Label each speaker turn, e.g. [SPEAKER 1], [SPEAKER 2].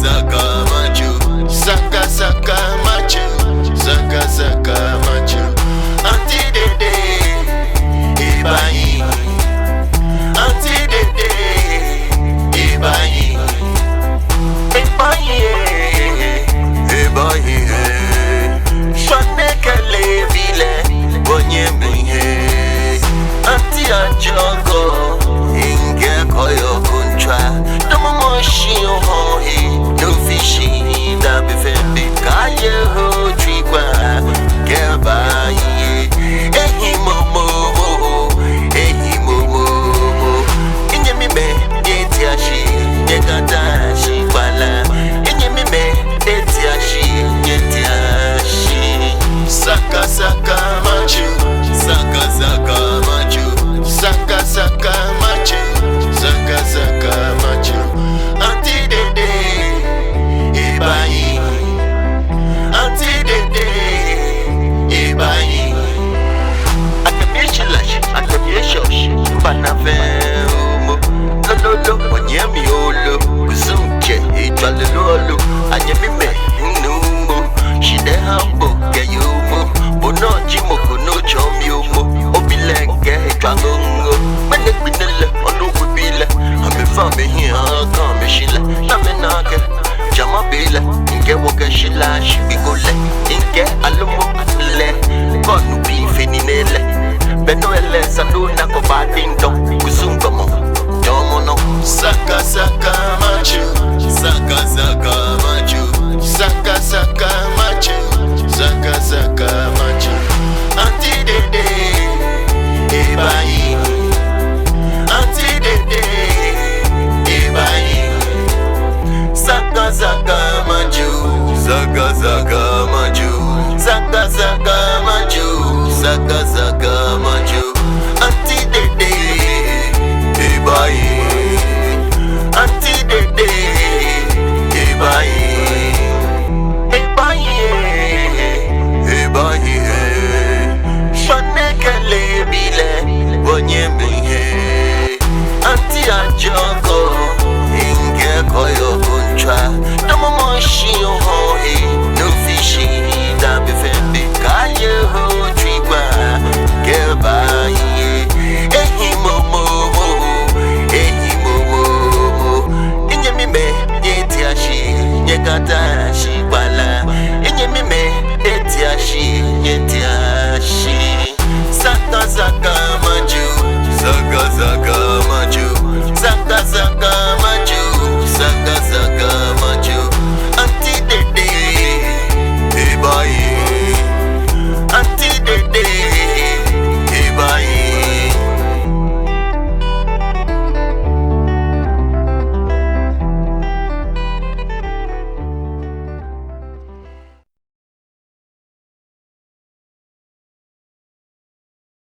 [SPEAKER 1] saka macho, saka saka macho, saka saka macho. Auntie Dede, Ibayi, Auntie Dede, Ibayi, Ibayi, Ibayi. Shwanekele vile, bonye mihe. Auntie Ajoko, inge koyo kuntra. Domo moshi ohohe, no fishi da befendi. Kaye ho trikwa, geba ye. Ehi momo, ehi momo. Inye mime, yeti ashi, yegata ashi wala. Inye mime, yeti ashi, yeti ashi. Saka saka machu, saka saka machu, saka saka machu, saka saka machu. Auntie Dede, Ibayi, Auntie Dede, Ibayi. Akamieshilash, akamieshosh, banafemo. Lolo, onyemi olo, kuzunche, ijwalelo, anyemime, numo. Shide hambo, gayumo, bono jimo kono chomyomo. Obilenge, twangongo, mene kwinele, ono kwibile. Ame fame hiya, kame shile, name nage. Jama bile, inge woke shila, shibigole. Inge alomo le, konu bife ninele. Beno ele saluna ko badindo, kuzunga mo, jomo no. Saka saka machu, saka saka machu, saka saka machu.